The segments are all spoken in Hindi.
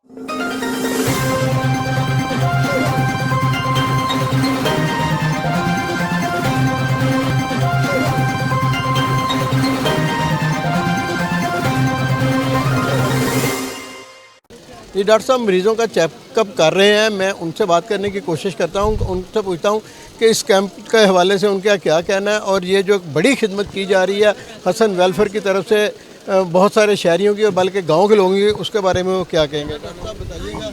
ये डॉक्टर साहब मरीज़ों का चेकअप कर रहे हैं। मैं उनसे बात करने की कोशिश करता हूँ, उनसे पूछता हूँ कि इस कैंप के हवाले से उनका क्या कहना है और ये जो बड़ी खिदमत की जा रही है हसन वेलफेयर की तरफ से बहुत सारे शहरियों की और बल्कि गाँव के लोगों की, उसके बारे में वो क्या कहेंगे। डॉक्टर साहब बताइएगा,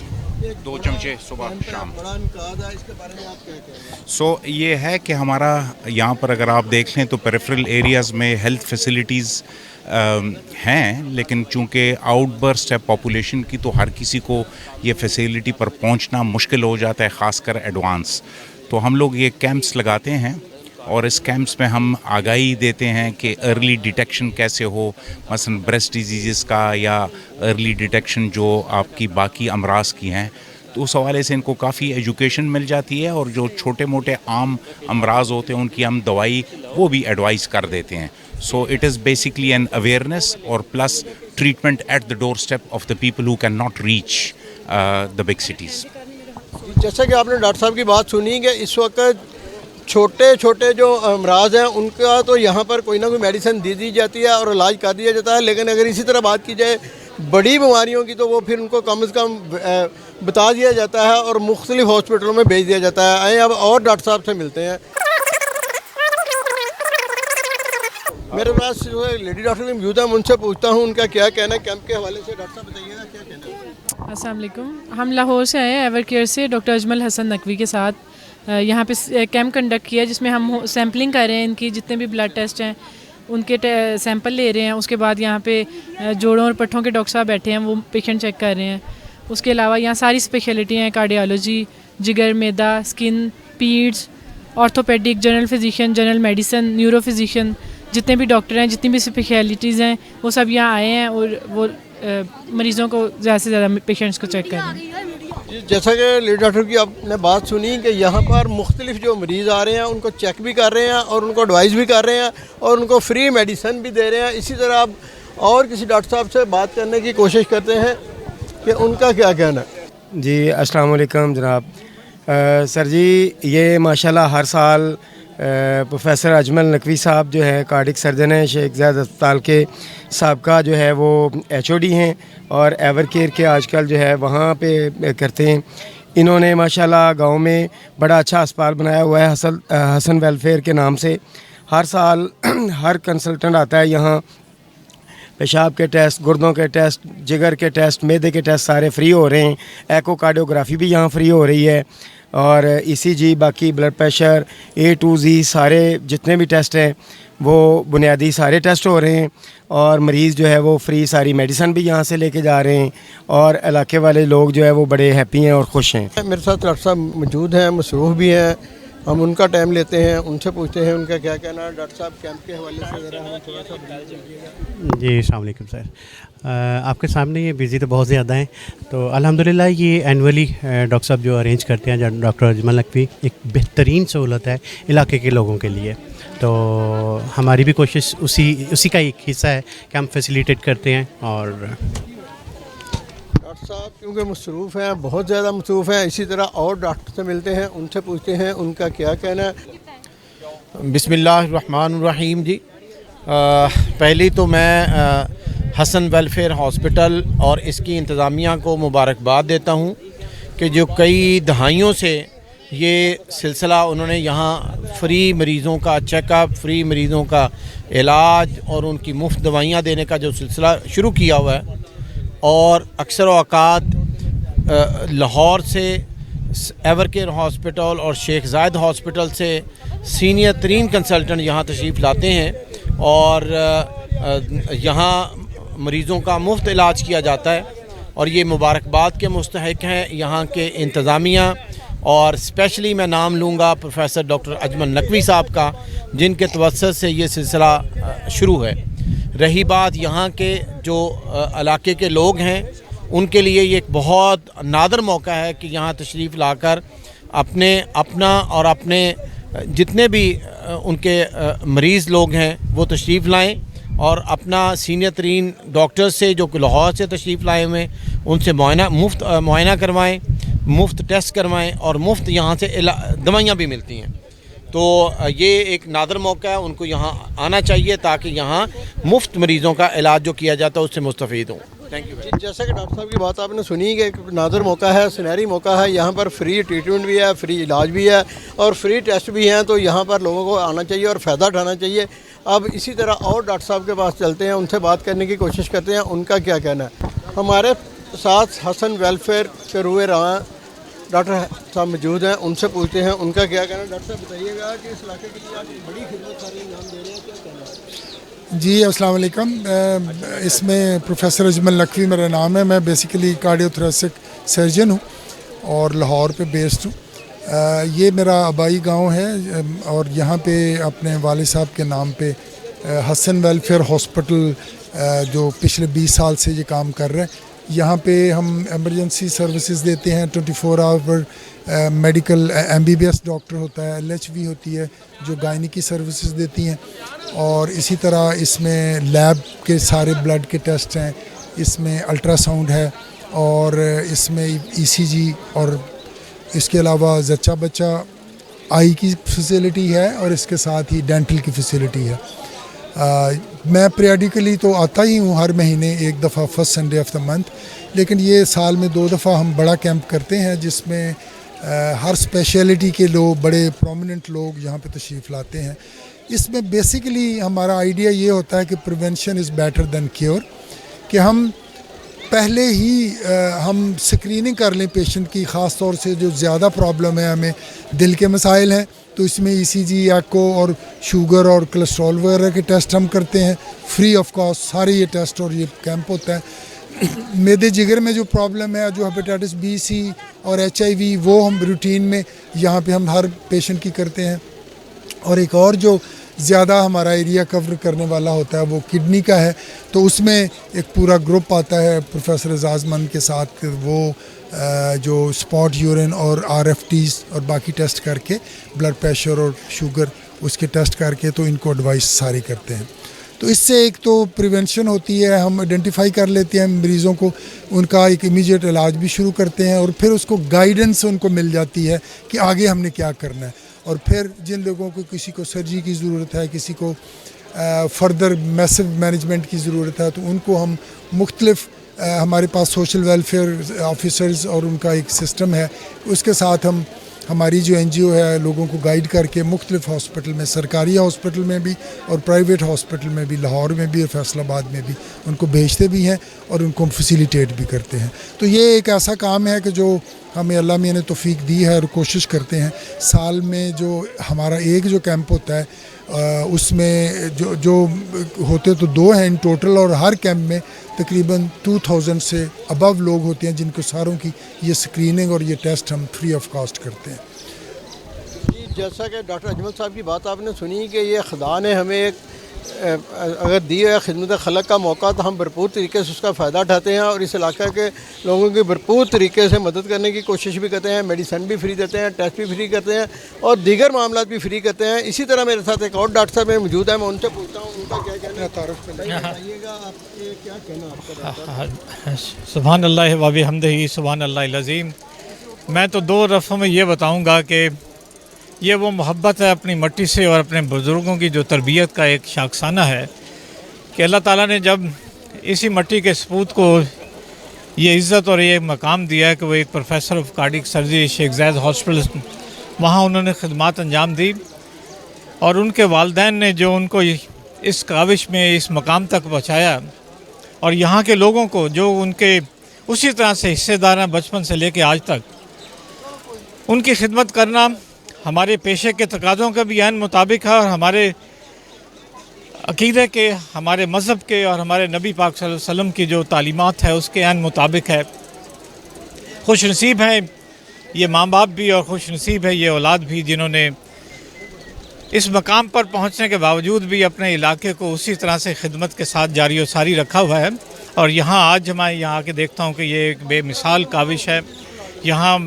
2 चमचे सुबह शाम। बड़ा इनकाद है, इसके बारे में आप क्या कहेंगे। सो ये है कि हमारा यहाँ पर अगर आप देख लें तो पेरिफेरल एरियाज़ में हेल्थ फैसिलिटीज़ हैं, लेकिन चूँकि आउटबर्स्ट है पॉपुलेशन की तो हर किसी को ये फैसिलिटी पर पहुँचना मुश्किल हो जाता है, ख़ासकर एडवांस। तो हम लोग ये कैंप्स लगाते हैं और इस कैंप्स में हम आगाही देते हैं कि अर्ली डिटेक्शन कैसे हो, मसलन ब्रेस्ट डिजीज़ का या अर्ली डिटेक्शन जो आपकी बाकी अमराज की हैं, तो उस हवाले से इनको काफ़ी एजुकेशन मिल जाती है। और जो छोटे मोटे आम अमराज होते हैं उनकी हम दवाई वो भी एडवाइस कर देते हैं। So it is basically an awareness और plus treatment at the door step of the people who can not reach the big cities. जैसा कि आपने डॉक्टर साहब की बात सुनी कि इस वक्त छोटे छोटे जो अमराज हैं उनका तो यहाँ पर कोई ना कोई मेडिसिन दे दी जाती है और इलाज कर दिया जाता है, लेकिन अगर इसी तरह बात की जाए बड़ी बीमारियों की तो वो फिर उनको कम से कम बता दिया जाता है और मुख्तलिफ हॉस्पिटलों में भेज दिया जाता है। आए अब और डॉक्टर साहब से मिलते हैं। मेरे पास जो है लेडी डॉक्टर भी मौजूद है, मैं उनसे पूछता हूँ उनका क्या कहना है कैंप के हवाले से। डॉक्टर साहब बताइएगा क्या कहना है। अस्सलाम वालेकुम, हम लाहौर से आए हैं एवर केयर से डॉक्टर अजमल हसन नकवी के साथ। यहाँ पे कैंप कंडक्ट किया जिसमें हम सैम्पलिंग कर रहे हैं, इनकी जितने भी ब्लड टेस्ट हैं उनके सैंपल ले रहे हैं। उसके बाद यहाँ पे जोड़ों और पट्ठों के डॉक्टर साहब बैठे हैं, वो पेशेंट चेक कर रहे हैं। उसके अलावा यहाँ सारी स्पेशलिटी हैं, कार्डियोलॉजी, जिगर, मैदा, skin, peds, orthopaedic, general physician, general medicine, neuro physician, जितने भी डॉक्टर हैं, जितनी भी स्पेशलिटीज़ हैं वो सब यहाँ आए हैं और वो मरीज़ों को ज़्यादा से ज़्यादा पेशेंट्स को चेक कर रहे हैं। जैसा कि लेडी डॉक्टर की आपने बात सुनी कि यहाँ पर मुख्तलिफ जो मरीज़ आ रहे हैं उनको चेक भी कर रहे हैं और उनको एडवाइस भी कर रहे हैं और उनको फ्री मेडिसिन भी दे रहे हैं। इसी तरह आप और किसी डॉक्टर साहब से बात करने की कोशिश करते हैं कि उनका क्या कहना है। जी अस्सलाम वालेकुम जनाब। सर जी ये माशाल्लाह हर साल प्रोफेसर अजमल नकवी साहब जो है कार्डिक सर्जन हैं, शेख ज़ायद अस्पताल के साबका जो है वो HOD हैं और एवर केयर के आजकल जो है वहाँ पे करते हैं। इन्होंने माशाल्लाह गांव में बड़ा अच्छा अस्पताल बनाया हुआ है हसन वेलफेयर के नाम से। हर साल हर कंसल्टेंट आता है यहाँ, पेशाब के टेस्ट, गुर्दों के टेस्ट, जिगर के टेस्ट, मैदे के टेस्ट सारे फ्री हो रहे हैं। एकोकार्डियोग्राफी भी यहाँ फ्री हो रही है और ECG, बाकी blood pressure A to Z सारे जितने भी टेस्ट हैं वो बुनियादी सारे टेस्ट हो रहे हैं और मरीज़ जो है वो फ्री सारी मेडिसिन भी यहाँ से लेके जा रहे हैं और इलाके वाले लोग जो है वो बड़े हैप्पी हैं और खुश हैं। मेरे साथ डॉक्टर साहब मौजूद हैं, मसरूफ़ भी हैं, हम उनका टाइम लेते हैं, उनसे पूछते हैं उनका क्या कहना है। डॉक्टर साहब कैंप के हवाले से ज़रा हमें थोड़ा सा बताइएगा। जी अस्सलाम वालेकुम सर। आपके सामने ये बिज़ी तो बहुत ज़्यादा हैं, तो अल्हम्दुलिल्लाह ये एनुअली डॉक्टर साहब जो अरेंज करते हैं डॉक्टर अजमल नकवी, एक बेहतरीन सहूलत है इलाके के लोगों के लिए। तो हमारी भी कोशिश उसी का एक हिस्सा है कि हम फैसिलिटेट करते हैं। और डॉक्टर साहब क्योंकि मसरूफ़ हैं, बहुत ज़्यादा मसरूफ़ हैं, इसी तरह और डॉक्टर से मिलते हैं, उनसे पूछते हैं उनका क्या कहना है। बिस्मिल्लाहिर्रहमानिर्रहीम जी। पहली तो मैं हसन वेलफेयर हॉस्पिटल और इसकी इंतज़ामिया को मुबारकबाद देता हूँ कि जो कई दहाइयों से ये सिलसिला उन्होंने यहाँ फ्री मरीज़ों का चेकअप, फ्री मरीज़ों का इलाज और उनकी मुफ्त दवाइयाँ देने का जो सिलसिला शुरू किया हुआ है। और अक्सर औक़ात लाहौर से एवर केयर हॉस्पिटल और शेख ज़ायद हॉस्पिटल से सीनियर तरीन कंसल्टेंट यहाँ तशरीफ़ लाते हैं और यहाँ मरीज़ों का मुफ्त इलाज किया जाता है और ये मुबारकबाद के मुस्तहिक हैं यहाँ के इंतज़ामिया। और स्पेशली मैं नाम लूँगा प्रोफेसर डॉक्टर अजमल नकवी साहब का, जिनके तवस्सुत से ये सिलसिला शुरू है। रही बात यहाँ के जो इलाके के लोग हैं, उनके लिए ये एक बहुत नादर मौका है कि यहाँ तशरीफ़ लाकर अपना और अपने जितने भी उनके मरीज़ लोग हैं वो तशरीफ़ लाएँ और अपना सीनियर तरीन डॉक्टर्स से जो लाहौर से तशरीफ़ लाए हुए हैं उनसे मुफ्त मुआयना करवाएं, मुफ्त टेस्ट करवाएं और मुफ्त यहाँ से दवाइयाँ भी मिलती हैं। तो ये एक नादर मौका है, उनको यहाँ आना चाहिए ताकि यहाँ मुफ्त मरीज़ों का इलाज जो किया जाता है उससे मुस्तफ़ीद हों। Thank you. जैसा कि डॉक्टर साहब की बात आपने सुनी कि एक नादर मौका है, सुनहरी मौका है, यहाँ पर फ्री ट्रीटमेंट भी है, फ्री इलाज भी है और फ्री टेस्ट भी हैं। तो यहाँ पर लोगों को आना चाहिए और फ़ायदा उठाना चाहिए। अब इसी तरह और डॉक्टर साहब के पास चलते हैं, उनसे बात करने की कोशिश करते हैं, उनका क्या कहना है। हमारे साथ हसन वेलफेयर के रुए रहा डॉक्टर साहब मौजूद हैं, उनसे पूछते हैं उनका क्या कहना है। डॉक्टर साहब बताइएगा कि इस इलाके के लिए आप बड़ी खिदमत सारी अंजाम दे रहे हैं, क्या कहना है। जी अस्सलाम वालेकुम। इसमें प्रोफेसर अजमल नकवी मेरा नाम है। मैं बेसिकली कार्डियोथोरेसिक सर्जन हूँ और लाहौर पे बेस्ड हूँ। ये मेरा आबाई गांव है और यहाँ पे अपने वालिद साहब के नाम पे हसन वेलफेयर हॉस्पिटल जो पिछले 20 साल से ये काम कर रहे हैं। यहाँ पे हम एमरजेंसी सर्विसेज देते हैं, 24 आवर मेडिकल MBBS डॉक्टर होता है, LHV होती है जो गायनी की सर्विसेज देती हैं। और इसी तरह इसमें लैब के सारे ब्लड के टेस्ट हैं, इसमें अल्ट्रासाउंड है और इसमें ECG और इसके अलावा जच्चा बच्चा आई की फैसिलिटी है और इसके साथ ही डेंटल की फैसिलिटी है। मैं पीरियडिकली तो आता ही हूँ हर महीने एक दफ़ा first Sunday off the month, लेकिन ये साल में 2 दफ़ा हम बड़ा कैंप करते हैं जिसमें हर स्पेशलिटी के लोग, बड़े प्रोमिनेंट लोग यहाँ पे तशरीफ़ लाते हैं। इसमें बेसिकली हमारा आइडिया ये होता है कि prevention is better than cure, कि हम पहले ही हम स्क्रीनिंग कर लें पेशेंट की, ख़ास तौर से जो ज़्यादा प्रॉब्लम है, हमें दिल के मसाइल हैं तो इसमें ECG, एको और शुगर और कोलेस्ट्रॉल वगैरह के टेस्ट हम करते हैं फ्री ऑफ कॉस्ट। सारे ये टेस्ट और ये कैंप होता है। मैदे जिगर में जो प्रॉब्लम है, जो हेपेटाइटिस B, C और HIV, वो हम रूटीन में यहाँ पे हम हर पेशेंट की करते हैं। और एक और जो ज़्यादा हमारा एरिया कवर करने वाला होता है वो किडनी का है, तो उसमें एक पूरा ग्रुप आता है प्रोफेसर एजाज़मन के साथ, वो जो स्पॉट यूरिन और RFTs और बाकी टेस्ट करके ब्लड प्रेशर और शुगर उसके टेस्ट करके तो इनको एडवाइस सारी करते हैं। तो इससे एक तो प्रिवेंशन होती है, हम आइडेंटिफाई कर लेते हैं मरीज़ों को, उनका एक इमीडिएट इलाज भी शुरू करते हैं और फिर उसको गाइडेंस उनको मिल जाती है कि आगे हमने क्या करना है। और फिर जिन लोगों को, किसी को सर्जरी की ज़रूरत है, किसी को फर्दर मैसिव मैनेजमेंट की ज़रूरत है, तो उनको हम मुख्तलिफ हमारे पास सोशल वेलफेयर ऑफिसर्स और उनका एक सिस्टम है, उसके साथ हम हमारी जो NGO है लोगों को गाइड करके मुख्तलिफ हॉस्पिटल में, सरकारी हॉस्पिटल में भी और प्राइवेट हॉस्पिटल में भी, लाहौर में भी और फैसलाबाद में भी उनको भेजते भी हैं और उनको फैसिलिटेट भी करते हैं। तो ये एक ऐसा काम है कि जो हमें अल्लाह मियां ने तौफीक दी है और कोशिश करते हैं साल में जो हमारा एक जो कैंप होता है उसमें जो होते तो 2 हैं इन टोटल, और हर कैंप में तकरीबन 2000 से अबव लोग होते हैं जिनको सारों की ये स्क्रीनिंग और ये टेस्ट हम फ्री ऑफ कॉस्ट करते हैं। जी, जैसा कि डॉक्टर अजमल साहब की बात आपने सुनी कि ये खुदा ने हमें एक अगर दी है खिदमत खलक का मौका, तो हम भरपूर तरीके से उसका फ़ायदा उठाते हैं और इस इलाके के लोगों की भरपूर तरीके से मदद करने की कोशिश भी करते हैं। मेडिसिन भी फ्री देते हैं, टेस्ट भी फ्री करते हैं और दीगर मामला भी फ्री करते हैं। इसी तरह मेरे साथ एक और डॉक्टर साहब मौजूद है, मैं उनसे पूछता हूँ उनका क्या कहना है। तारुफ बताइएगा, आप क्या कहना आपका। सुभान अल्लाह व बिहम्दिही सुभान अल्लाहिल अज़ीम। मैं तो 2 रफ़ों में ये बताऊँगा कि ये वो मोहब्बत है अपनी मट्टी से और अपने बुज़ुर्गों की जो तरबियत का एक शाखसाना है कि अल्लाह ताला ने जब इसी मट्टी के सपूत को ये इज़्ज़त और ये मकाम दिया है कि वो एक professor of cardiac surgery Sheikh Zayed hospital, वहाँ उन्होंने खिदमत अंजाम दी और उनके वालिदैन ने जो उनको इस काविश में इस मकाम तक पहुँचाया और यहाँ के लोगों को जो उनके उसी तरह से हिस्सेदार हैं बचपन से लेकर आज तक, उनकी खिदमत करना हमारे पेशे के तकाज़ों के भी ऐन मुताबिक है और हमारे अक़ीदे के, हमारे मज़हब के और हमारे नबी पाक सल्लल्लाहु अलैहि वसल्लम की जो तालीमात है उसके ऐन मुताबिक है। खुश नसीब हैं ये माँ बाप भी और खुश नसीब है ये औलाद भी जिन्होंने इस मकाम पर पहुँचने के बावजूद भी अपने इलाके को उसी तरह से खिदमत के साथ जारी और सारी रखा हुआ है। और यहाँ आज मैं यहाँ आके देखता हूँ कि ये एक बेमिसाल काविश है। यहाँ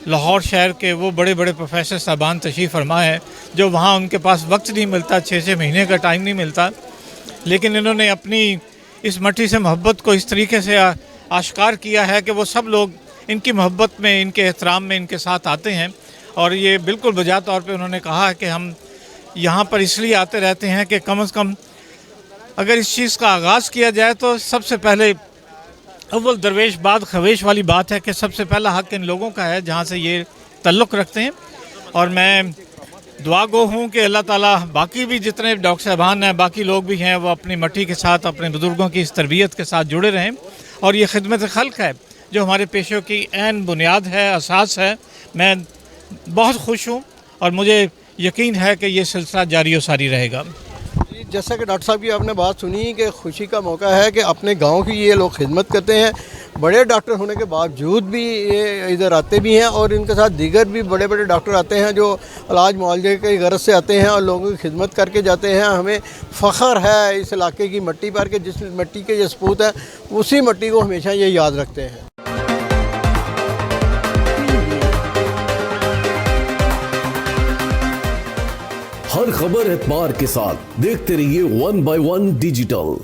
लाहौर शहर के वो बड़े बड़े प्रोफेसर साहबान तशरीफ़ फरमा है जो वहाँ उनके पास वक्त नहीं मिलता, 6-6 महीने का टाइम नहीं मिलता, लेकिन इन्होंने अपनी इस मट्टी से मोहब्बत को इस तरीके से आश्कार किया है कि वो सब लोग इनकी मोहब्बत में, इनके एहतराम में इनके साथ आते हैं। और ये बिल्कुल बजा तौर पे उन्होंने कहा है कि हम यहाँ पर इसलिए आते रहते हैं कि कम से कम अगर इस चीज़ का आगाज़ किया जाए तो सबसे पहले अव्वल दरवेश बाद खवेश वाली बात है कि सबसे पहला हक़ इन लोगों का है जहाँ से ये ताल्लुक़ रखते हैं। और मैं दुआ गो हूँ कि अल्लाह ताला बाकी भी जितने डॉक्टर साहबान हैं, बाकी लोग भी हैं, वो अपनी मट्टी के साथ, अपने बुज़ुर्गों की इस तरबियत के साथ जुड़े रहें। और ये खिदमत खल्क है जो हमारे पेशों की ऐन बुनियाद है, असास है। मैं बहुत खुश हूँ और मुझे यकीन है कि ये सिलसिला जारी और सारी रहेगा। जैसा कि डॉक्टर साहब की आपने बात सुनी कि खुशी का मौका है कि अपने गांव की ये लोग खिदमत करते हैं, बड़े डॉक्टर होने के बावजूद भी ये इधर आते भी हैं और इनके साथ दीगर भी बड़े बड़े डॉक्टर आते हैं जो इलाज मुआवजे की गरज से आते हैं और लोगों की खिदमत करके जाते हैं। हमें फ़ख्र है इस इलाके की मट्टी पर कि जिस मट्टी के ये सपूत हैं उसी मट्टी को हमेशा ये याद रखते हैं। हर खबर एतबार के साथ देखते रहिए 1 by 1 डिजिटल।